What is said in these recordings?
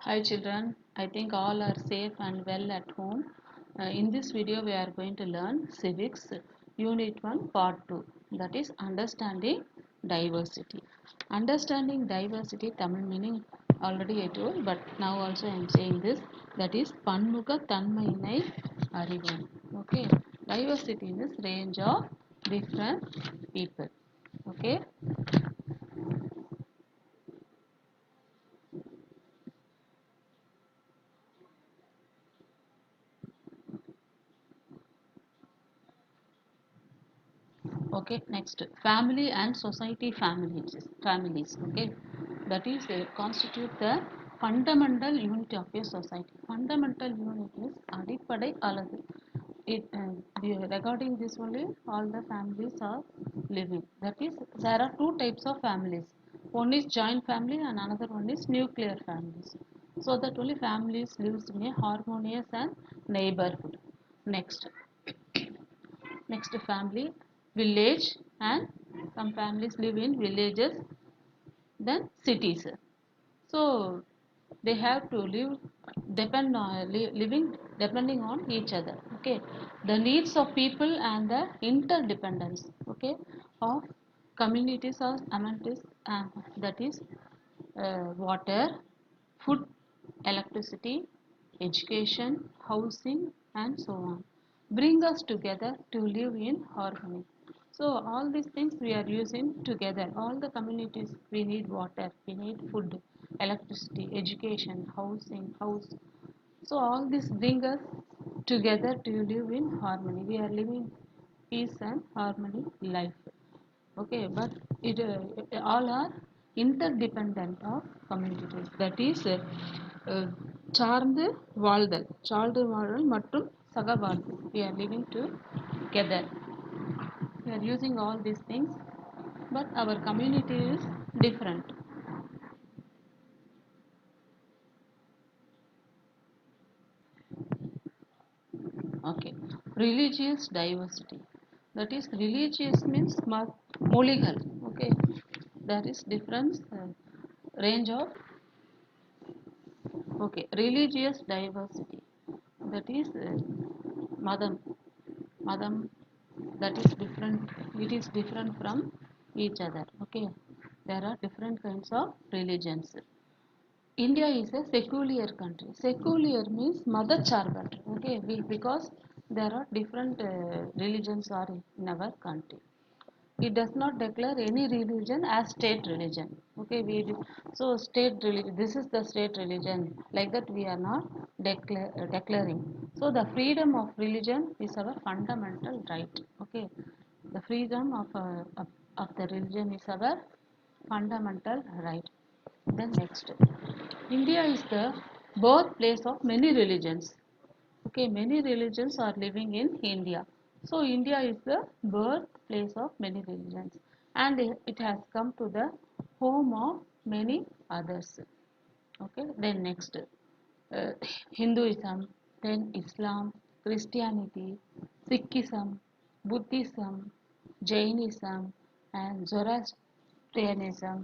Hi children, I think all are safe and well at home. In this video we are going to learn civics unit 1 part 2, that is understanding diversity. Understanding diversity Tamil meaning already I told, but now also I am saying this, that is பன்முக தன்மையினை அறிவோம். Okay, diversity means range of different people. Okay. Okay, next family and society families. Okay, that is constitute the fundamental unit of a society. Fundamental unit is அடிப்படை அலகு. It regarding this only all the families are living. That is, there are two types of families. One is joint family and another one is nuclear families. So that only families lives in a harmonious and neighborhood. Next family, village, and some families live in villages, then cities. So they have to live living depending on each other. Okay, the needs of people and the interdependence. Okay, of communities or amenities, that is water, food, electricity, education, housing, and so on. Bring us together to live in harmony. So all these things we are using together. All the communities, we need water, we need food, electricity, education, house. So all this bring us together to live in harmony. We are living peace and harmony life. Okay, but it all are interdependent of communities. That is சார்ந்து வாழ்தல் மற்றும் சகவாழ்வு. We are living together. We are using all these things, but our community is different. Okay, religious diversity. That is, religious means மொழிகள். Okay, there is difference range of. Okay, religious diversity. That is madam. Madam, that is different. It is different from each other. Okay, there are different kinds of religions. India is a secular country. Secular means மதச்சார்பற்ற. Okay, because there are different religions are in our country. It does not declare any religion as state religion. Okay, so state religion, this is the state religion, like that we are not declaring. So the freedom of religion is our fundamental right. Okay, the freedom of the religion is our fundamental right. Then next, India is the birthplace of many religions. Okay, many religions are living in India. So India is the birthplace of many religions, and it has come to the home of many others. Okay, then next, Hinduism, then Islam, Christianity, Sikhism, Buddhism, Jainism, and Zoroastrianism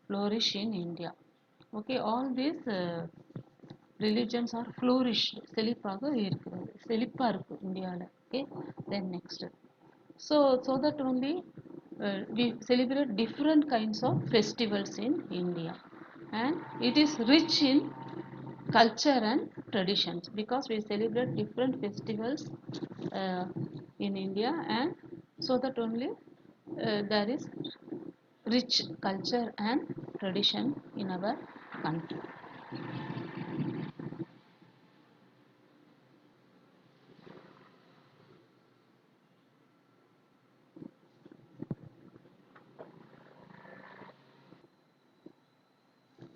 flourish in India. Okay, all these religions are flourished, செழிப்பா இருக்கு இந்தியாவில். Okay, then next, so that only we celebrate different kinds of festivals in India, and it is rich in culture and traditions because we celebrate different festivals uh, in India, and so that only there is rich culture and tradition in our country.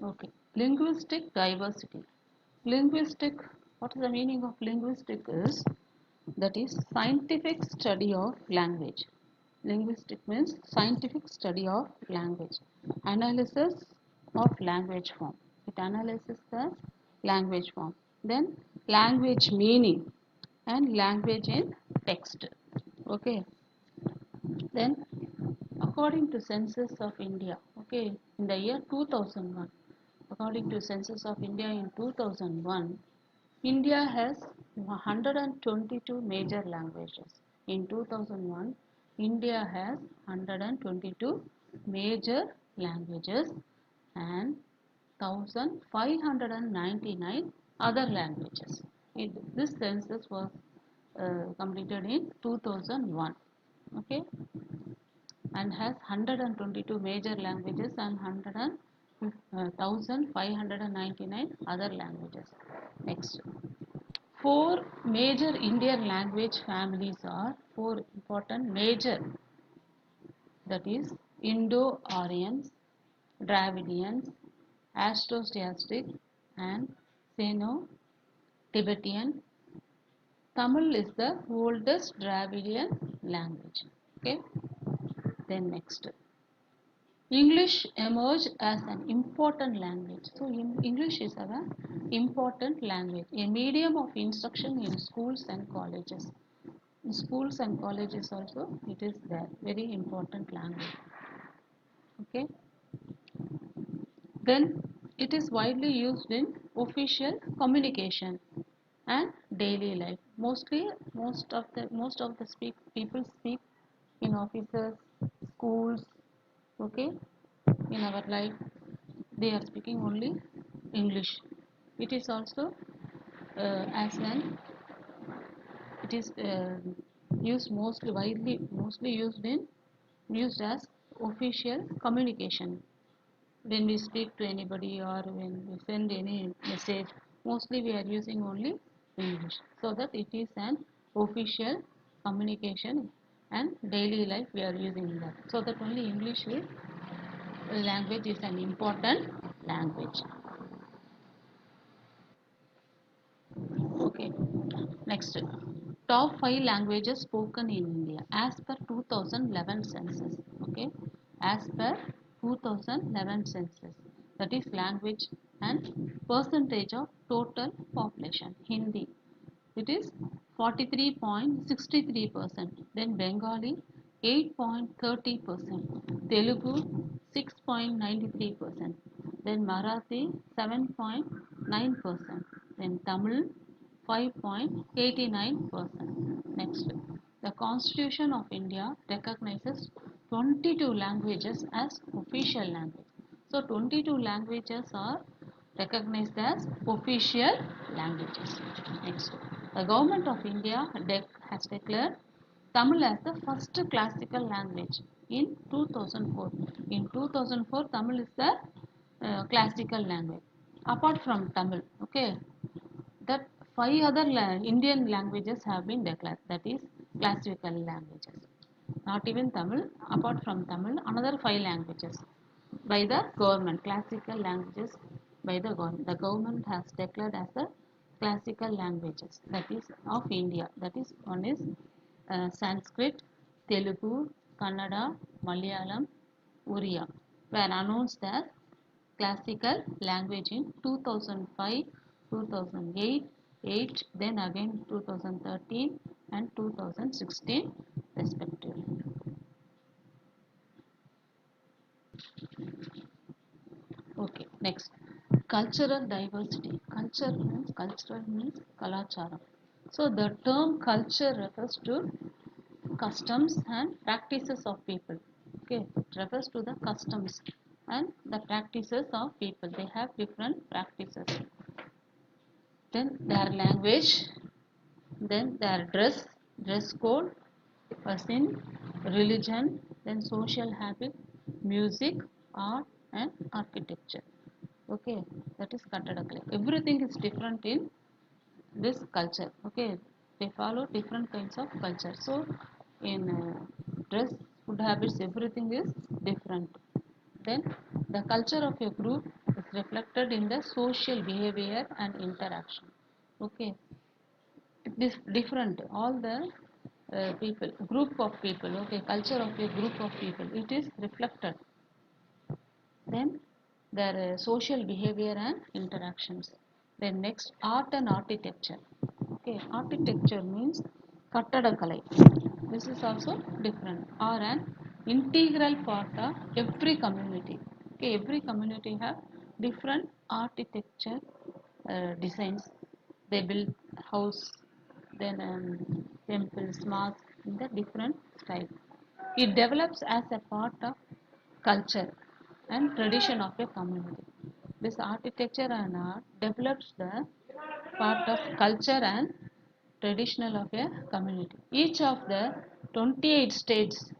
Okay, linguistic diversity. Linguistic, what is the meaning of linguistic is, that is scientific study of language. Linguistic means scientific study of language. Analysis of language form. It analyzes the language form. Then language meaning and language in text. Okay. Then according to census of India, okay, in the year 2001, according to Census of India in 2001, India has 122 major languages. In 2001, India has 122 major languages and 1599 other languages. This census was completed in 2001, okay, and has 122 major languages and 1599 other languages. Next, four major Indian language families are four important major, that is Indo-Aryans, Dravidians, Austroasiatic and Sino-Tibetan. Tamil is the oldest Dravidian language. Okay. Then next, English emerged as an important language. So English is an important language, a medium of instruction in schools and colleges. In schools and colleges also it is there, very important language. Okay. Then it is widely used in official communication and daily life. Most of the people speak in offices, schools, okay, in our life they are speaking only English. It is also as an it is used mostly used as official communication. When we speak to anybody or when we send any message, mostly we are using only English, so that it is an official communication and daily life we are using that, so that only English is language is an important language. Okay, next, top 5 languages spoken in India as per 2011 census. Okay, as per 2011 census, that is language and percentage of total population. Hindi, it is 43.63%, then Bengali 8.30%, Telugu 6.93%, then Marathi 7.9%, then Tamil 5.89%. Next, the Constitution of India recognizes 22 languages as official language. So 22 languages are recognized as official languages. Next, the government of India has declared Tamil as the first classical language in 2004. In 2004, Tamil is the classical language. Apart from Tamil, okay, that five other Indian languages have been declared, that is classical languages. Not even Tamil, apart from Tamil, another five languages by the government, classical languages by the government. The government has declared as the classical languages, that is of India. That is, one is Sanskrit, Telugu, Kannada, Malayalam, Oriya were announced as classical language in 2005, 2008, 8, then again 2013 and 2016 respectively. Okay, next, cultural diversity. Cultural means kalacharam. So the term culture refers to customs and practices of people. Okay, it refers to the customs and the practices of people. They have different practices. Then their language, then their dress code, person, religion, then social habit, music, art, and architecture. Okay, that is Kattadakala. Everything is different in this culture. Okay, they follow different kinds of culture. So in dress, food habits, everything is different. Then the culture of a group is reflected in the social behavior and interaction. Okay, it is different. All the people, group of people. Okay, culture of a group of people. It is reflected. Then their social behavior and interactions. Then next, art and architecture. Okay, architecture means Kattadakalai. This is also different, or an integral part of every community. Okay, every community have different architecture designs. They build house, then temples, mosques in the different style. It develops as a part of culture and tradition of a community. This architecture and art develops the part of culture and traditional of a community. Each of the 28 states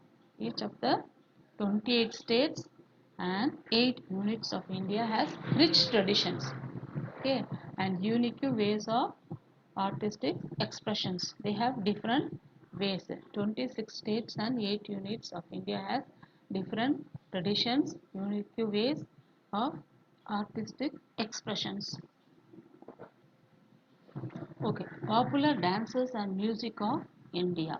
and 8 units of India has rich traditions, okay, and unique ways of artistic expressions. They have different ways. 26 states and 8 units of India has different traditions, unique ways of artistic expressions. Okay, popular dances and music of India.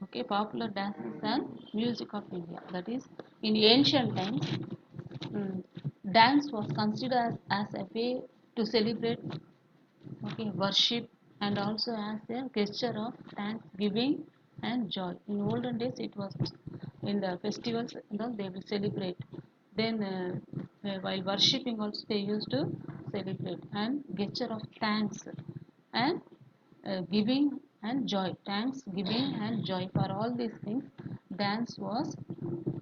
Okay, popular dances and music of India. That is, in ancient times, mm, dance was considered as a way to celebrate, okay, worship, and also as a gesture of thanksgiving and joy. In olden days, it was in the festivals, they will celebrate. Then, while worshipping, also they used to celebrate and gesture of thanks and giving and joy. Thanksgiving and joy, for all these things, dance was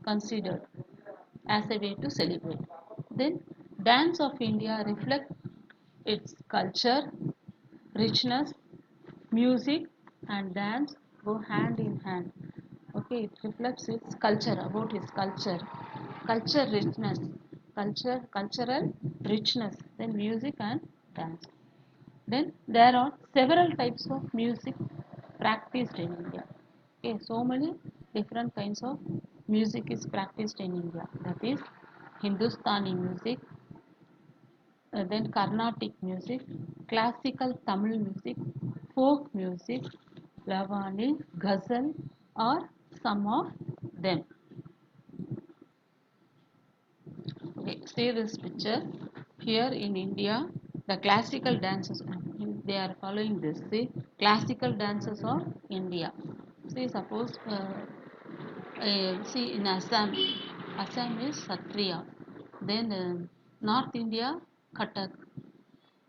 considered as a way to celebrate. Then, dance of India reflect its culture, richness. Music and dance go hand in hand. Okay, it reflects its culture, about its culture, culture richness, cultural richness. Then music and dance. Then there are several types of music practiced in India. Okay, so many different kinds of music is practiced in India. That is Hindustani music, then Carnatic music, classical Tamil music, folk music, Lavani, Ghazal, or some of them. Okay, see this picture. Here in India, the classical dances, they are following this. See, classical dances of India. See, suppose, see in Assam, Assam is Satriya. Then North India, Kathak.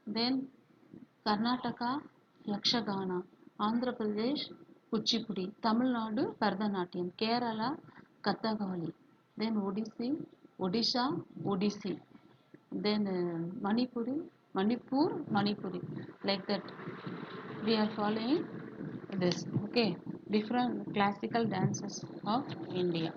Then Karnataka, Yakshagana, Andhra Pradesh, Kuchipudi, Tamil Nadu, Bharatanatyam, Kerala, Kathakali, then Odisha, Odissi, then Manipur, like that. We are following this, okay, different classical dances of India.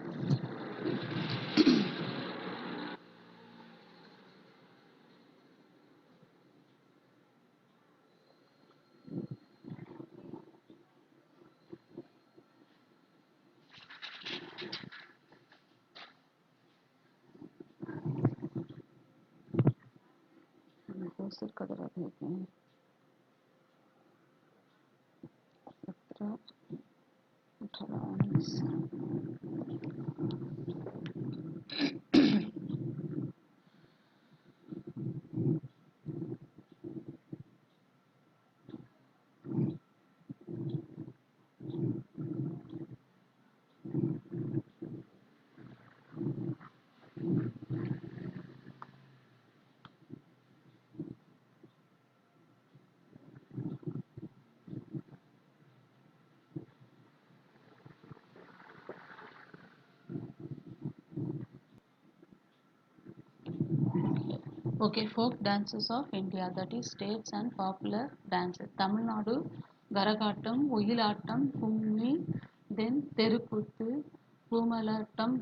Okay, folk dances of India, that is states and popular dances. Tamil Nadu, Garagattam, Uyilattam, Kummi, then Terukuttu, Bommalattam,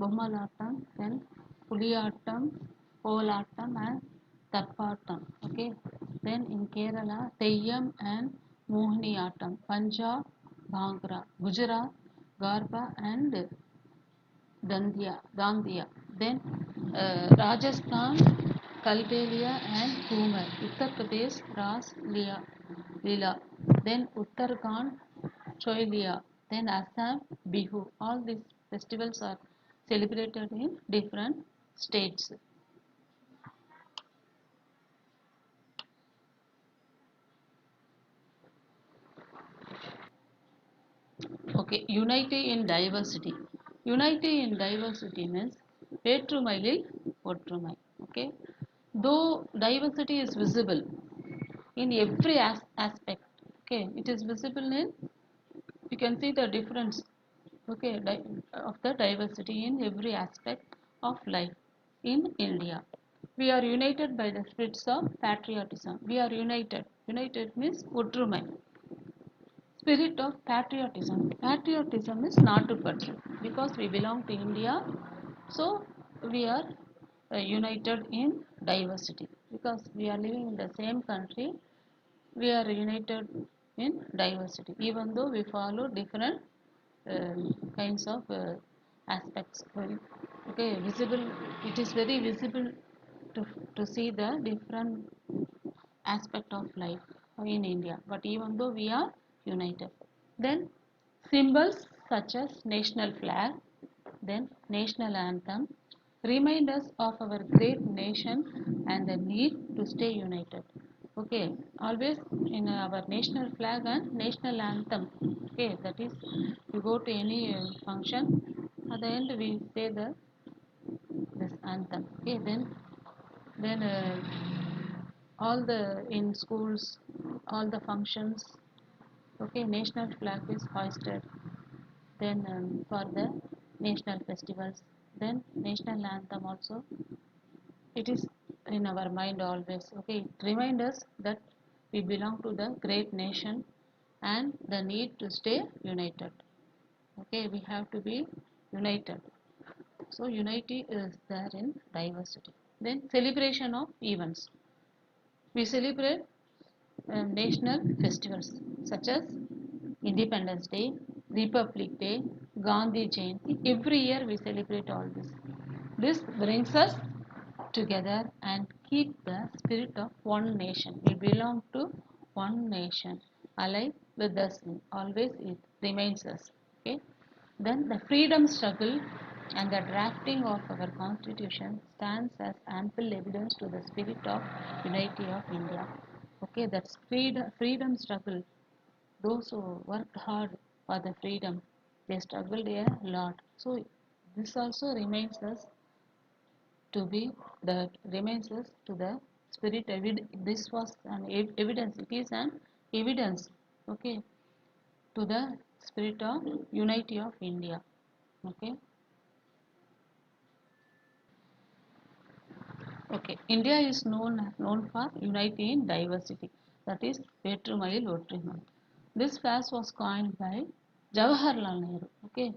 then Puliyattam, Kolattam and Tappatam. Okay, then in Kerala, Teyyam and Mohiniyattam, Punjab, Bhangra, Gujarat, Garba and Dandiya. Then Rajasthan, Kalbelia and Kumar. Uttar Pradesh, Ras Leela. Then Uttarakhand, Choilia. Then Assam, Bihu. All these festivals are celebrated in different states. Okay, unity in diversity. Unity in diversity means வேற்றுமையில் ஒற்றுமை. Okay, though diversity is visible in every aspect, okay, it is visible in, you can see the difference, okay, of the diversity in every aspect of life in India. We are united by the spirits of patriotism. We are united. United means ஒற்றுமை. Spirit of patriotism. Patriotism is நாட்டுப்பற்று. Because we belong to India, so we are united in diversity. Because we are living in the same country, we are united in diversity. Even though we follow different kinds of aspects. Okay, visible. It is very visible to see the different aspect of life in India. But even though we are united, then symbols such as national flag, then national anthem, remind us of our great nation and the need to stay united. Okay, always in our national flag and national anthem. Okay, that is, you go to any function, at the end we say this anthem. Okay, then all the in schools, all the functions. Okay, national flag is hoisted. Then for the national festivals, then national anthem also, it is in our mind always. Okay, it reminds us that we belong to the great nation and the need to stay united. Okay, we have to be united. So unity is there in diversity. Then celebration of events. We celebrate national festivals such as Independence Day, Republic Day, Gandhi Jayanti. Every year we celebrate all this. This brings us together and keep the spirit of one nation. We belong to one nation, alive with us. Always it remains us. Okay. Then the freedom struggle and the drafting of our constitution stands as ample evidence to the spirit of unity of India. Okay, that's freedom struggle. Those who worked hard for the freedom, they struggled a lot. So this also reminds us to be that remains us to the spirit. This was an evidence. It is an evidence. Okay, to the spirit of unity of India. Okay. Okay, India is known for unity in diversity. That is Vetrumai Lotrimam. This phrase was coined by Jawaharlal Nehru. Okay,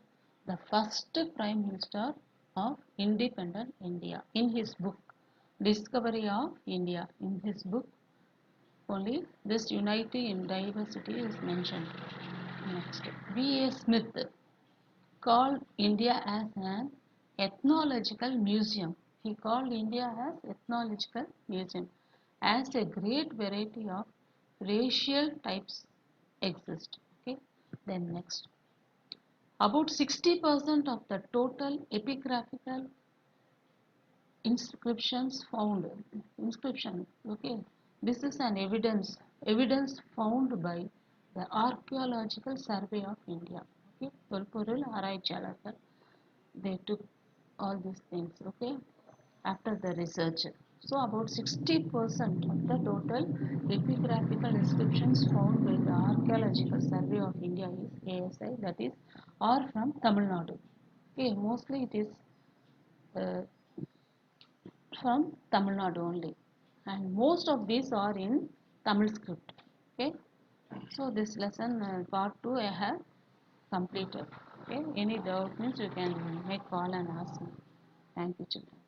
the first Prime Minister of independent India. In his book Discovery of India, in his book only this unity in diversity is mentioned. Next, B.A. Smith called India as an ethnological museum. He called India as ethnological museum, as a great variety of racial types exist. Okay. Then next, about 60% of the total epigraphical inscription. Okay, this is an evidence found by the Archaeological Survey of India. Okay, தொல்பொருள் ஆராய்ச்சியாளர்கள், they took all these things. Okay, after the research, so about 60% of the total epigraphical inscriptions found by the Archaeological Survey of India is ASI, that is, are from Tamil Nadu. Okay, mostly it is uh, from Tamil Nadu only, and most of these are in Tamil script. Okay, so this lesson part 2 I have completed. Okay, any doubt means you can make call and ask me. Thank you, children.